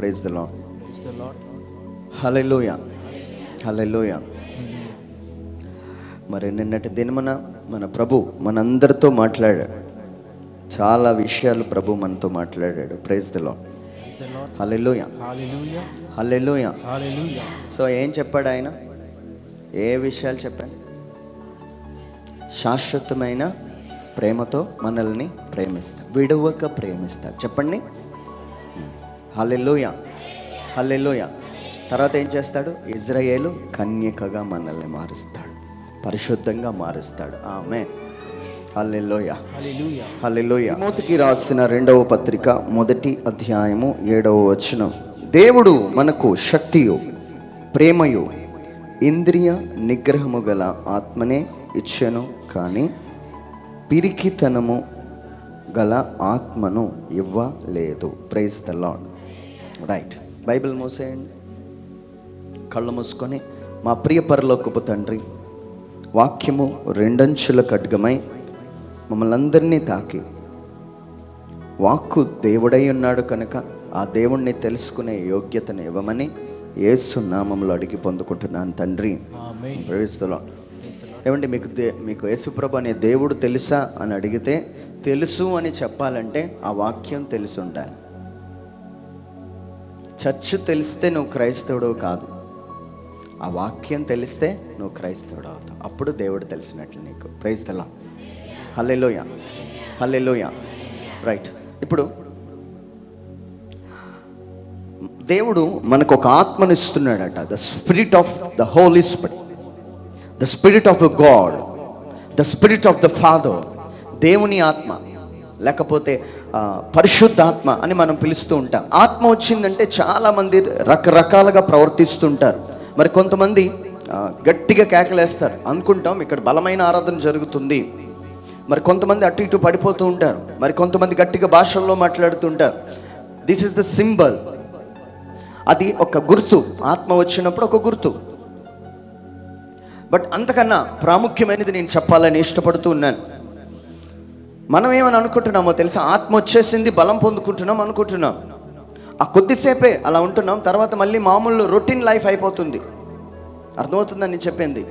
Praise the lord. Hallelujah, hallelujah. మరి నిన్నటి దినమున మన ప్రభు మనందరితో మాట్లాడాడు. చాలా విషయాలు ప్రభు మనతో మాట్లాడాడు. Praise the lord. Hallelujah, hallelujah. So ఏం చెప్పాడు ఆయన? ఏ విషయాలు చెప్పాడు? శాశ్వతమైన ప్రేమతో మనల్ని ప్రేమిస్తాడు, విడవక ప్రేమిస్తాడు. చెప్పండి. హల్లెలూయా, హల్లెలూయా. తర్వాత ఏం చేస్తాడు? ఇజ్రాయేలు కన్యకగా మనల్ని మారుస్తాడు, పరిశుద్ధంగా మారుస్తాడు. ఆమేన్. హల్లెలూయా, హల్లెలూయా. తిమోతికి రాసిన 2వ పత్రిక 1వ అధ్యాయము 7వ వచనం. దేవుడు మనకు శక్తియు ప్రేమయు ఇంద్రియ నిగ్రహము గల ఆత్మనే ఇచ్చెను, కానీ పిరికితనము గల ఆత్మను ఇవ్వలేదు. Praise the lord. Right. Bible మూసేయండి, కళ్ళు మూసుకొని. మా ప్రియ పరలోకపు తండ్రి, వాక్యము రెండంచుల ఖడ్గమై మమ్మల్ని అందరినీ తాకి, వాక్కు దేవుడై ఉన్నాడు కనుక ఆ దేవుణ్ణి తెలుసుకునే యోగ్యతను ఇవ్వమని యేసు నామములో అడిగి పొందుకుంటున్నాను తండ్రి. Praise the lord. ఏమండి, మీకు యేసుప్రభు అనే దేవుడు తెలుసా అని అడిగితే, తెలుసు అని చెప్పాలంటే ఆ వాక్యం తెలిసి ఉండాలి. చర్చ్ తెలిస్తే నువ్వు క్రైస్తవుడు కాదు, ఆ వాక్యం తెలిస్తే నువ్వు క్రైస్తవుడు అవుతావు. అప్పుడు దేవుడు తెలిసినట్లు నీకు. Praise the lord. Hallelujah, hallelujah. Right. ఇప్పుడు దేవుడు మనకు ఒక ఆత్మను ఇస్తున్నాడట. The spirit of the holy spirit, the spirit of the God, the spirit of the father. దేవుని ఆత్మ లేకపోతే పరిశుద్ధాత్మ అని మనం పిలుస్తూ ఉంటాం. ఆత్మ వచ్చిందంటే చాలామంది రకరకాలుగా ప్రవర్తిస్తుంటారు. మరి కొంతమంది గట్టిగా కేకలేస్తారు, అనుకుంటాం ఇక్కడ బలమైన ఆరాధన జరుగుతుంది. మరి కొంతమంది అటు ఇటు పడిపోతూ ఉంటారు. మరి కొంతమంది గట్టిగా భాషల్లో మాట్లాడుతుంటారు. This is the symbol. అది ఒక గుర్తు. ఆత్మ వచ్చినప్పుడు ఒక గుర్తు. బట్ అంతకన్నా ప్రాముఖ్యమైనది నేను చెప్పాలని ఇష్టపడుతూ ఉన్నాను. మనం ఏమని అనుకుంటున్నామో తెలుసా? ఆత్మ వచ్చేసింది, బలం పొందుకుంటున్నాం అనుకుంటున్నాం. ఆ కొద్దిసేపే అలా ఉంటున్నాం, తర్వాత మళ్ళీ మామూలు రొటీన్ లైఫ్ అయిపోతుంది. అర్థమవుతుందని నేను చెప్పింది.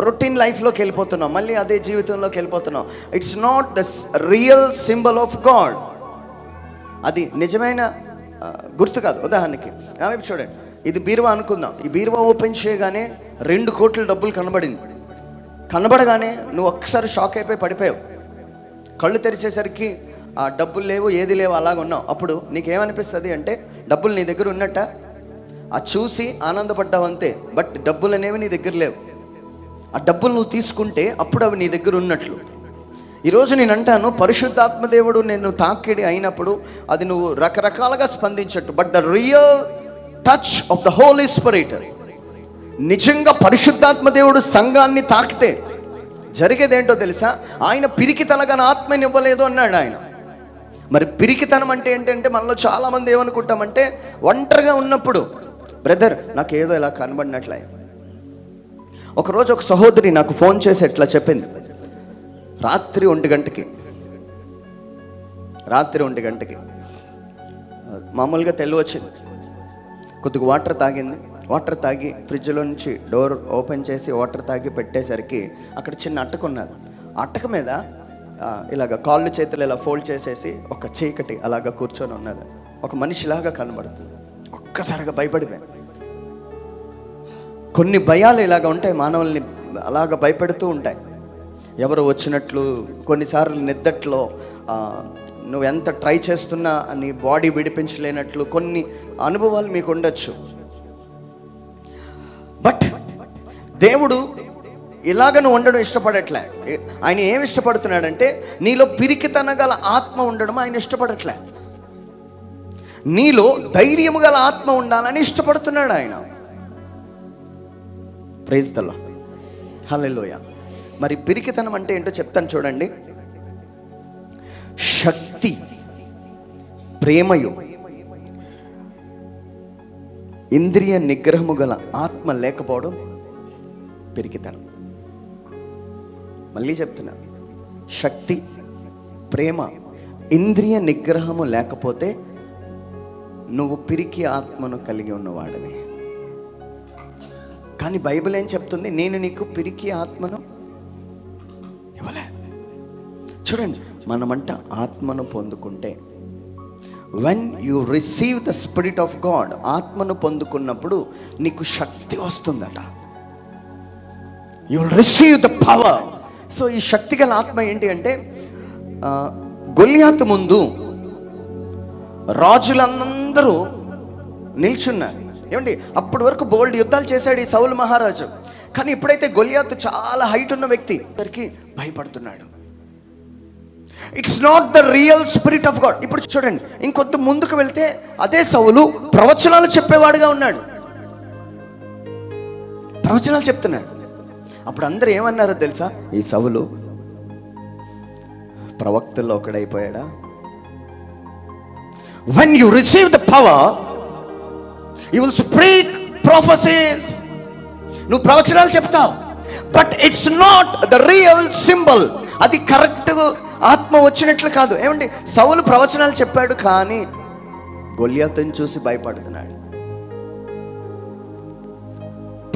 రొటీన్ లైఫ్లోకి వెళ్ళిపోతున్నాం, మళ్ళీ అదే జీవితంలోకి వెళ్ళిపోతున్నాం. It's not the real symbol of God. అది నిజమైన గుర్తు కాదు. ఉదాహరణకి నా వైపు చూడండి, ఇది బీరువా అనుకుందాం. ఈ బీరువా ఓపెన్ చేయగానే 2 కోట్ల డబ్బులు కనబడింది. కనబడగానే నువ్వు ఒక్కసారి షాక్ అయిపోయి పడిపోయావు. కళ్ళు తెరిచేసరికి ఆ డబ్బులు లేవు, ఏది లేవు, అలాగ ఉన్నావు. అప్పుడు నీకేమనిపిస్తుంది అంటే, డబ్బులు నీ దగ్గర ఉన్నట్ట? ఆ చూసి ఆనందపడ్డావు అంతే. బట్ డబ్బులు అనేవి నీ దగ్గర లేవు. ఆ డబ్బులు నువ్వు తీసుకుంటే అప్పుడు అవి నీ దగ్గర ఉన్నట్లు. ఈరోజు నేను అంటాను, పరిశుద్ధాత్మదేవుడు నేను తాకిడి అయినప్పుడు అది నువ్వు రకరకాలుగా స్పందించట్టు. But the real touch of the holy spirit, నిజంగా పరిశుద్ధాత్మదేవుడు సంఘాన్ని తాకితే జరిగేదేంటో తెలుసా? ఆయన పిరికితనగా ఆత్మని ఇవ్వలేదు అన్నాడు ఆయన. మరి పిరికితనం అంటే ఏంటంటే, మనలో చాలామంది ఏమనుకుంటామంటే, ఒంటరిగా ఉన్నప్పుడు బ్రదర్ నాకు ఏదో ఇలా కనబడినట్లయి. ఒకరోజు ఒక సహోదరి నాకు ఫోన్ చేసి ఎట్లా చెప్పింది, రాత్రి 1 గంటకి మామూలుగా తెల్లు వచ్చింది. కొద్దిగా వాటర్ తాగింది. వాటర్ తాగి ఫ్రిడ్జ్లో నుంచి డోర్ ఓపెన్ చేసి వాటర్ తాగి పెట్టేసరికి అక్కడ చిన్న అట్టక ఉన్నది. ఆ అట్టక మీద ఇలాగ కాళ్ళు చేతులు ఇలా ఫోల్డ్ చేసేసి ఒక చీకటి అలాగ కూర్చొని ఉన్నది. ఒక మనిషిలాగా కనబడుతుంది. ఒక్కసారిగా భయపడిపోయాను. కొన్ని భయాలు ఇలాగ ఉంటాయి, మానవుల్ని అలాగ భయపెడుతూ ఉంటాయి. ఎవరు వచ్చినట్లు, కొన్నిసార్లు నిద్దట్లో నువ్వు ఎంత ట్రై చేస్తున్నా నీ బాడీ విడిపించలేనట్లు కొన్ని అనుభవాలు మీకు ఉండొచ్చు. బట్ దేవుడు ఇలాగ నువ్వు ఉండడం ఇష్టపడట్లే. ఆయన ఏమి ఇష్టపడుతున్నాడంటే, నీలో పిరికితన గల ఆత్మ ఉండడం ఆయన ఇష్టపడట్లే. నీలో ధైర్యము గల ఆత్మ ఉండాలని ఇష్టపడుతున్నాడు ఆయన. Praise the lord. హల్లెలూయా. మరి పిరికితనం అంటే ఏంటో చెప్తాను చూడండి. శక్తి, ప్రేమయు ఇంద్రియ నిగ్రహము గల ఆత్మ లేకపోవడం పిరికితనం. మళ్ళీ చెప్తున్నా, శక్తి, ప్రేమ, ఇంద్రియ నిగ్రహము లేకపోతే నువ్వు పిరికి ఆత్మను కలిగి ఉన్నవాడివి. కానీ బైబిల్ ఏం చెప్తుంది? నేను నీకు పిరికి ఆత్మను ఇవ్వలే. చూడండి, మనమంట ఆత్మను పొందుకుంటే, when you receive the spirit of God, ఆత్మను పొందుకున్నప్పుడు నీకు శక్తి వస్తుందట. you will receive the power. So ఈ శక్తి గల ఆత్మ ఏంటి అంటే, గొల్లియాతు ముందు రాజులందరూ నిల్చున్నారు. ఏమండి, అప్పటి వరకు బోల్డ్ యుద్ధాలు చేశాడు ఈ సౌలు మహారాజు. కానీ ఇప్పుడైతే గొల్లియాతు చాలా హైట్ ఉన్న వ్యక్తి, అందరికి భయపడుతున్నాడు. It's not the real spirit of God. ఇప్పుడు చూడండి, ఇంకొంత ముందుకు వెళ్తే అదే సౌలు ప్రవచనాలు చెప్పేవాడుగా ఉన్నాడు, ప్రవచనాలు చెప్తున్నాడు. అప్పుడు అందరూ ఏమన్నారో తెలుసా? ఈ సౌలు ప్రవక్తల్లో ఒకడైపోయాడా? when you receive the power, you will speak prophecies. నువ్వు ప్రవచనాలు చెప్తావు, but it's not the real symbol. అది కరెక్ట్ ఆత్మ వచ్చినట్లు కాదు. ఏమండి, సౌలు ప్రవచనాలు చెప్పాడు, కానీ గొల్లియాతుని చూసి భయపడుతున్నాడు.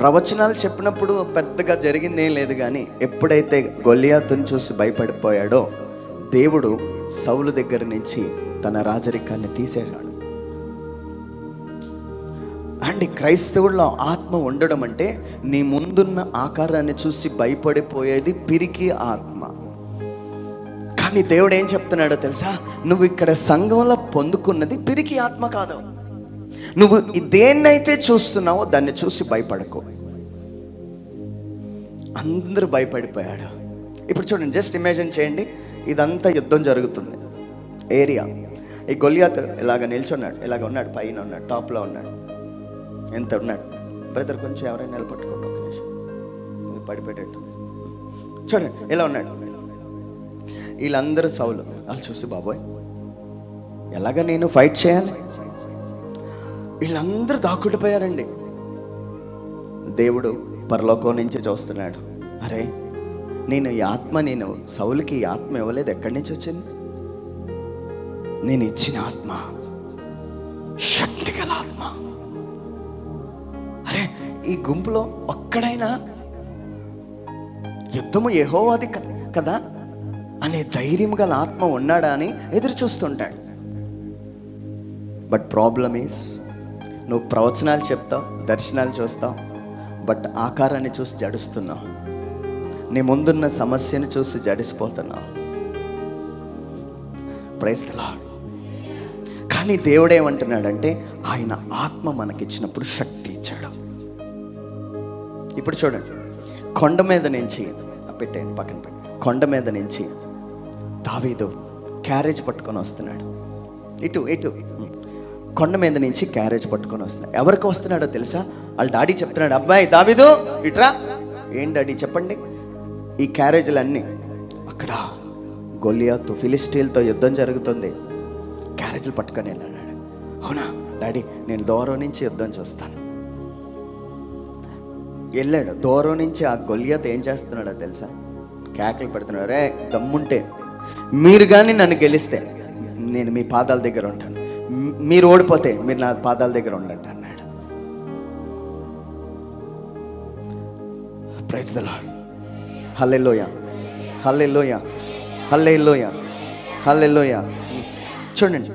ప్రవచనాలు చెప్పినప్పుడు పెద్దగా జరిగిందేం లేదు, కానీ ఎప్పుడైతే గొల్లియాతుని చూసి భయపడిపోయాడో దేవుడు సౌలు దగ్గర నుంచి తన రాజరికాన్ని తీసేశాడు. అండ్ క్రైస్తవుల్లో ఆత్మ ఉండడం అంటే నీ ముందున్న ఆకారాన్ని చూసి భయపడిపోయేది పిరికి ఆత్మ. కానీ దేవుడు ఏం చెప్తున్నాడో తెలుసా? నువ్వు ఇక్కడ సంఘంలో పొందుకున్నది పిరికి ఆత్మ కాదు. నువ్వు దేన్నైతే చూస్తున్నావో దాన్ని చూసి భయపడకు. అందరూ భయపడిపోయాడు. ఇప్పుడు చూడండి, జస్ట్ ఇమాజిన్ చేయండి, ఇదంతా యుద్ధం జరుగుతుంది ఏరియా. ఈ గొల్లియాత్ ఇలాగ నిల్చున్నాడు, ఇలాగ ఉన్నాడు, పైన ఉన్నాడు, టాప్లో ఉన్నాడు. ఎంత ఉన్నాడు బ్రదర్? కొంచెం ఎవరైనా నిలబట్టుకోండి, ఒక నిమిషం, ఇది పడిపోయేటట్టు. చూడండి, ఇలా ఉన్నాడు. వీళ్ళందరూ సౌలు. వాళ్ళు చూసి, బాబోయ్ ఎలాగ నేను ఫైట్ చేయాలి? వీళ్ళందరూ దాక్కుండిపోయారండి. దేవుడు పరలోకం నుంచి చూస్తున్నాడు, అరే నేను ఈ ఆత్మ, నేను సౌలుకి ఈ ఆత్మ ఇవ్వలేదు, ఎక్కడి నుంచి వచ్చింది? నేను ఇచ్చిన ఆత్మ శక్తి గల ఆత్మ. అరే ఈ గుంపులో ఒక్కడైనా యుద్ధము యెహోవాది కదా అనే ధైర్యం గల ఆత్మ ఉన్నాడా అని ఎదురు చూస్తుంటాడు. బట్ ప్రాబ్లమ్ ఈస్, నువ్వు ప్రవచనాలు చెప్తావు, దర్శనాలు చూస్తావు, బట్ ఆకారాన్ని చూసి జడుస్తున్నావు. నీ ముందున్న సమస్యను చూసి జడిసిపోతున్నావు. Praise the lord. కానీ దేవుడు ఏమంటున్నాడంటే, ఆయన ఆత్మ మనకిచ్చినప్పుడు శక్తి ఇచ్చాడు. ఇప్పుడు చూడండి, కొండ మీద నుంచి పెట్టేయండి, పక్కన పెట్టి, కొండ మీద నుంచి దావీదు క్యారేజ్ పట్టుకొని వస్తున్నాడు. ఇటు కొండ మీద నుంచి క్యారేజ్ పట్టుకొని వస్తున్నాడు. ఎవరికి వస్తున్నాడో తెలుసా? వాళ్ళ డాడీ చెప్తున్నాడు, అబ్బాయి దావీదు ఇట్రా. ఏం డాడీ చెప్పండి? ఈ క్యారేజీలన్నీ అక్కడ గొల్లియాతు ఫిలిస్టీన్తో యుద్ధం జరుగుతుంది, క్యారేజీలు పట్టుకొని వెళ్ళాడు. అవునా డాడీ, నేను దూరం నుంచి యుద్ధం చూస్తాను. వెళ్ళాడు. దూరం నుంచి ఆ గొల్లియాతు ఏం చేస్తున్నాడో తెలుసా? కేకలు పెడుతున్నాడు, రే దమ్ముంటే మీరు కానీ నన్ను గెలిస్తే నేను మీ పాదాల దగ్గర ఉంటాను, మీరు ఓడిపోతే మీరు నా పాదాల దగ్గర ఉండండి అన్నాడు. Praise the lord. Hallelujah, hallelujah, hallelujah, hallelujah. చూడండి,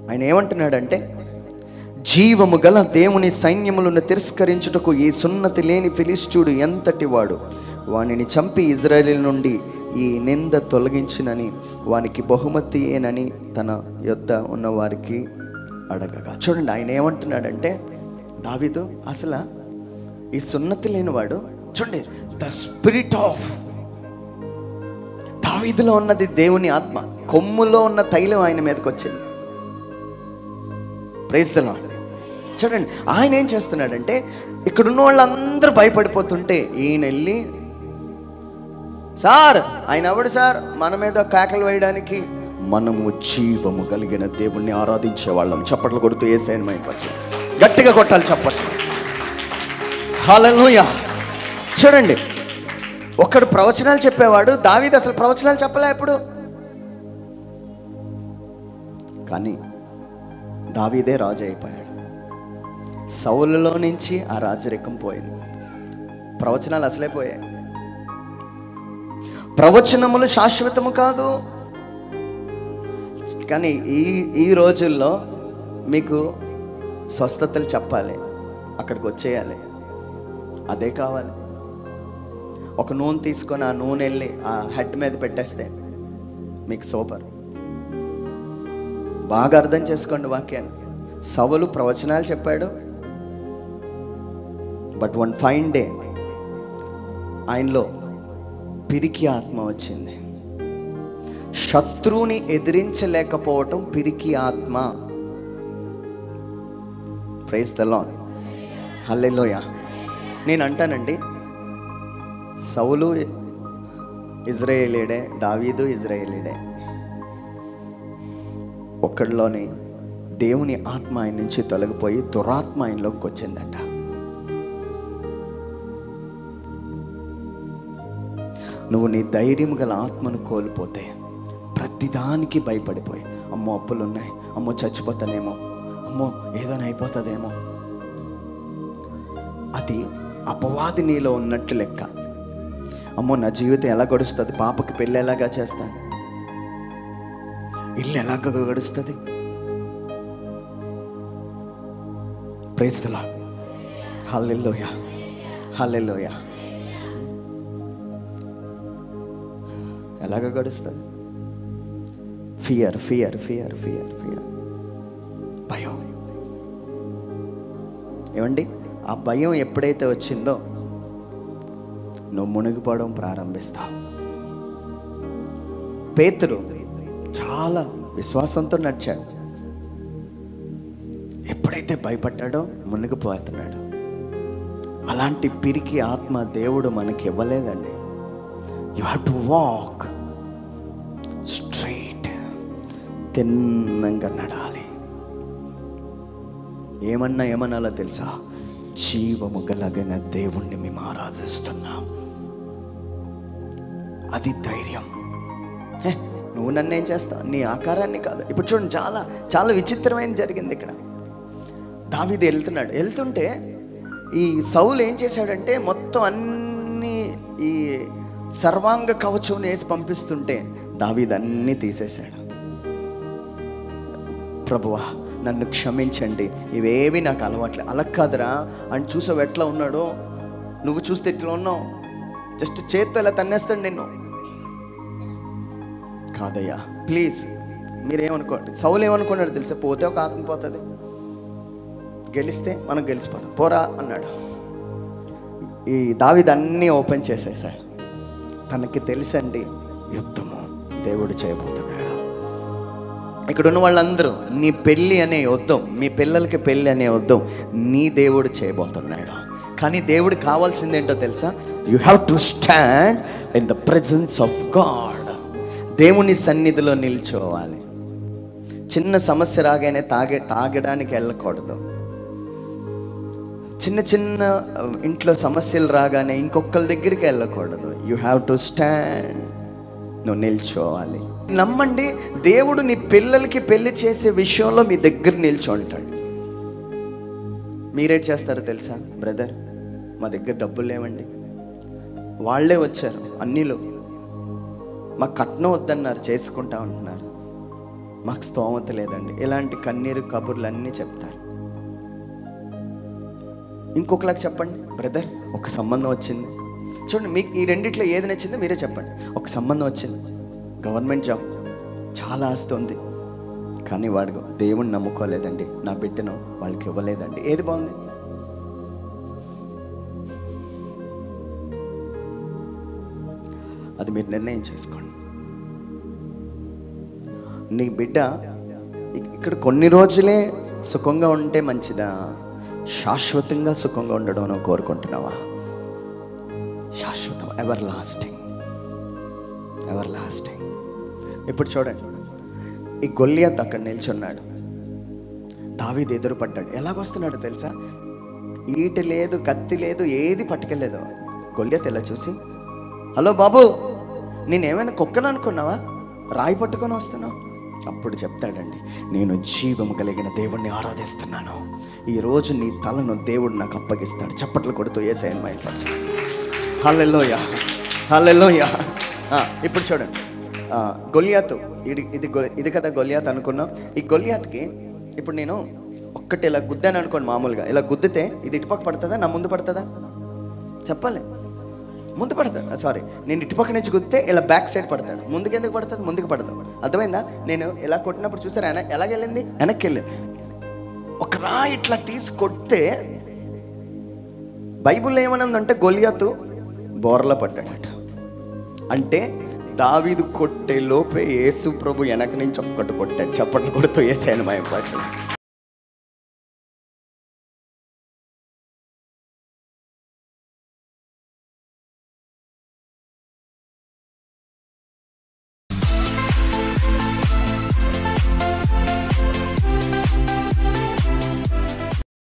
ఆయన ఏమంటున్నాడంటే, జీవము గల దేవుని సైన్యములను తిరస్కరించుటకు ఈ సున్నతి లేని ఫిలిష్తీయుడు ఎంతటి వాడు, వానిని చంపి ఇజ్రాయేలు నుండి ఈ నింద తొలగించునని వానికి బహుమతి ఏనని తన యొద్ద ఉన్న వారికి అడగగా. చూడండి, ఆయన ఏమంటున్నాడంటే, దావీదు అసలు ఈ సున్నతి లేనివాడు, చూడండి, ద స్పిరిట్ ఆఫ్ దావీదులో ఉన్నది దేవుని ఆత్మ, కొమ్ములో ఉన్న తైలం ఆయన మీదకి వచ్చింది. Praise the lord. చూడండి, ఆయన ఏం చేస్తున్నాడంటే, ఇక్కడున్న వాళ్ళందరూ భయపడిపోతుంటే ఈయన వెళ్ళి, సార్ ఆయన ఎవడు సార్ మన మీద కేకలు వేయడానికి? మనము జీవము కలిగిన దేవుణ్ణి ఆరాధించే వాళ్ళం. చప్పట్లు కొడుతూ యేసయ్యను మహిమపరచు. గట్టిగా కొట్టాలి చప్పట్లు. హల్లెలూయా. చూడండి, ఒకడు ప్రవచనాలు చెప్పేవాడు, దావీదు అసలు ప్రవచనాలు చెప్పలే. ఎప్పుడు కానీ దావీదే రాజు అయిపోయాడు. సౌలులో నుంచి ఆ రాజరికం పోయింది. ప్రవచనాలు అసలే పోయాయి. ప్రవచనములు శాశ్వతము కాదు. కానీ ఈ రోజుల్లో మీకు స్వస్థతలు చెప్పాలి, అక్కడికి వచ్చేయాలి, అదే కావాలి. ఒక నూనె తీసుకొని ఆ నూనె వెళ్ళి ఆ హెడ్ మీద పెట్టేస్తే మీకు సూపర్. బాగా అర్థం చేసుకోండి వాక్యాన్ని. సౌలు ప్రవచనాలు చెప్పాడు, బట్ వన్ ఫైన్ డే ఆయనలో పిరికి ఆత్మ వచ్చింది. శత్రువుని ఎదిరించలేకపోవటం పిరికి ఆత్మ. ప్రైజ్ ద లార్డ్, హల్లెలూయా. నేను అంటానండి, సౌలు ఇజ్రాయేలీడే, దావీదు ఇజ్రాయేలీడే. ఒక్కడిలోనే దేవుని ఆత్మ ఆయన నుంచి తొలగిపోయి దురాత్మ ఆయనలోకి వచ్చిందంట. నువ్వు నీ ధైర్యం గల ఆత్మను కోల్పోతే ప్రతిదానికి భయపడిపోయి, అమ్మో అప్పులు ఉన్నాయి, అమ్మో చచ్చిపోతానేమో, అమ్మో ఏదైనా అయిపోతుందేమో, అది అపవాది నీలో ఉన్నట్టు లెక్క. అమ్మో నా జీవితం ఎలా గడుస్తుంది, పాపకి పెళ్ళి ఎలాగా చేస్తాను, ఇల్లు ఎలాగ గడుస్తుంది. ప్రైజ్ ది లార్డ్, హల్లెలూయా, హల్లెలూయా. ఎలాగ గడుస్తుంది? Fear fear fear fear fear, భయం. ఏమండి, ఆ భయం ఎప్పుడైతే వచ్చిందో నువ్వు మునిగిపోవడం ప్రారంభిస్తావు. పేతురు చాలా విశ్వాసంతో నడిచాడు. ఎప్పుడైతే భయపడ్డాడో మునిగిపోతున్నాడు. అలాంటి పిరికి ఆత్మ దేవుడు మనకి ఇవ్వలేదండి. You have to walk straight, తిన్నంగా నడాలి. ఏమన్నాలో తెలుసా? జీవము గలగిన దేవుణ్ణి మేము ఆరాధిస్తున్నాం. అది ధైర్యం. నువ్వు నన్నేం చేస్తావు, నీ ఆకారాన్ని కాదు. ఇప్పుడు చూడండి, చాలా చాలా విచిత్రమైన జరిగింది ఇక్కడ. దావీదు వెళ్తుంటే ఈ సౌలు ఏం చేశాడంటే, మొత్తం అన్ని ఈ సర్వాంగ కవచం వేసి పంపిస్తుంటే దావీదు అన్నీ తీసేశాడు. ప్రభువా నన్ను క్షమించండి, ఇవేవి నాకు అలవాట్లే. అలా కాదురా అని చూసావు ఎట్లా ఉన్నాడో, నువ్వు చూస్తే ఎట్లా ఉన్నావు, జస్ట్ చేత్తో ఇలా తన్నేస్తాడు నిన్ను. కాదయ్యా ప్లీజ్, మీరేమనుకోండి. సౌలు ఏమనుకున్నాడు తెలుసా? పోతే ఒక ఆత్మ పోతుంది, గెలిస్తే మనం గెలిచిపోతాం, పోరా అన్నాడు. ఈ దావీదు అన్నీ ఓపెన్ చేసేసాడు. తనకి తెలుసండి యుద్ధము దేవుడు చేయబోతున్నాడు. ఇక్కడ ఉన్న వాళ్ళందరూ నీ పెళ్ళి అనే యుద్ధం, మీ పిల్లలకి పెళ్ళి అనే యుద్ధం నీ దేవుడు చేయబోతున్నాడు. కానీ దేవుడు కావాల్సిందేంటో తెలుసా? You have to stand in the presence of God. దేవుని సన్నిధిలో నిల్చోవాలి. చిన్న సమస్య రాగానే తాగడానికి వెళ్ళకూడదు. చిన్న చిన్న ఇంట్లో సమస్యలు రాగానే ఇంకొకరి దగ్గరికి వెళ్ళకూడదు. You have to stand. నువ్వు నిల్చోవాలి. నమ్మండి, దేవుడు నీ పిల్లలకి పెళ్లి చేసే విషయంలో మీ దగ్గర నిల్చోంటాడు. మీరేం చేస్తారో తెలుసా? బ్రదర్ మా దగ్గర డబ్బులు లేవండి, వాళ్ళే వచ్చారు అన్నీలో, మాకు కట్నం వద్దన్నారు, చేసుకుంటా ఉంటున్నారు, మాకు స్తోమత లేదండి, ఇలాంటి కన్నీరు కబుర్లు అన్నీ చెప్తారు. ఇంకొకలాగా చెప్పండి, బ్రదర్ ఒక సంబంధం వచ్చింది. చూడండి, మీకు ఈ రెండిట్లో ఏది నచ్చిందో మీరే చెప్పండి. ఒక సంబంధం వచ్చింది, గవర్నమెంట్ జాబ్, చాలా ఆస్తి ఉంది, కానీ వాడు దేవుణ్ణి నమ్ముకోలేదండి, నా బిడ్డను వాళ్ళకి ఇవ్వలేదండి. ఏది బాగుంది? అది మీరు నిర్ణయం చేసుకోండి. నీ బిడ్డ ఇక్కడ కొన్ని రోజులే సుఖంగా ఉంటే మంచిదా, శాశ్వతంగా సుఖంగా ఉండడం నువ్వు కోరుకుంటున్నావా? శాశ్వతం, ఎవర్ లాస్టింగ్, ఎవర్ లాస్టింగ్. ఇప్పుడు చూడండి, ఈ గొల్లియాత్ అక్కడ నిల్చున్నాడు, దావీదు ఎదురుపడ్డాడు. ఎలాగొస్తున్నాడు తెలుసా? ఈట లేదు, కత్తి లేదు, ఏది పట్టుకెళ్ళలేదు. గొల్లియాత్ ఎలా చూసి, హలో బాబు, నేనేమైనా కుక్కను అనుకున్నావా, రాయి పట్టుకొని వస్తున్నావు, అప్పుడు చెప్తాడండి, నేను జీవము కలిగిన దేవుణ్ణి ఆరాధిస్తున్నాను, ఈరోజు నీ తలను దేవుడు నాకు అప్పగిస్తాడు. చప్పట్లు కొడుతూ యేసయ్యను మహిమపరచాలి. హల్లెలూయా, హల్లెలూయా. ఇప్పుడు చూడండి, గొలియాతు, ఇది కదా గొలియాత్ అనుకున్నాం. ఈ గొలియాత్కి ఇప్పుడు నేను ఒక్కటి ఇలా గుద్దాను అనుకోండి, మామూలుగా ఇలా గుద్దితే ఇది ఇటుపక్క పడుతుందా, నా ముందు పడుతుందా? చెప్పాలి, ముందు పడతాడు. సారీ, నేను ఇటుపక్క నుంచి గుద్దితే ఇలా బ్యాక్ సైడ్ పడతాడు. ముందుకు ఎందుకు పడుతుంది? ముందుకు పడతాడు. అర్థమైందా? నేను ఇలా కొట్టినప్పుడు చూసారా ఎలాగెళ్ళింది? వెనక్కి వెళ్ళింది. ఒక రాయి ఇట్లా తీసి కొడితే బైబుల్ ఏమనుందంటే గొలియాతు బోర్లా పడ్డాడట. అంటే దావీదు కొట్టే లోపే యేసు ప్రభు వెనక నుంచి ఒక్కటి కొట్టాడు. చప్పట్లు కొడుతూ యేసయ్యను మహిమపరచాలి.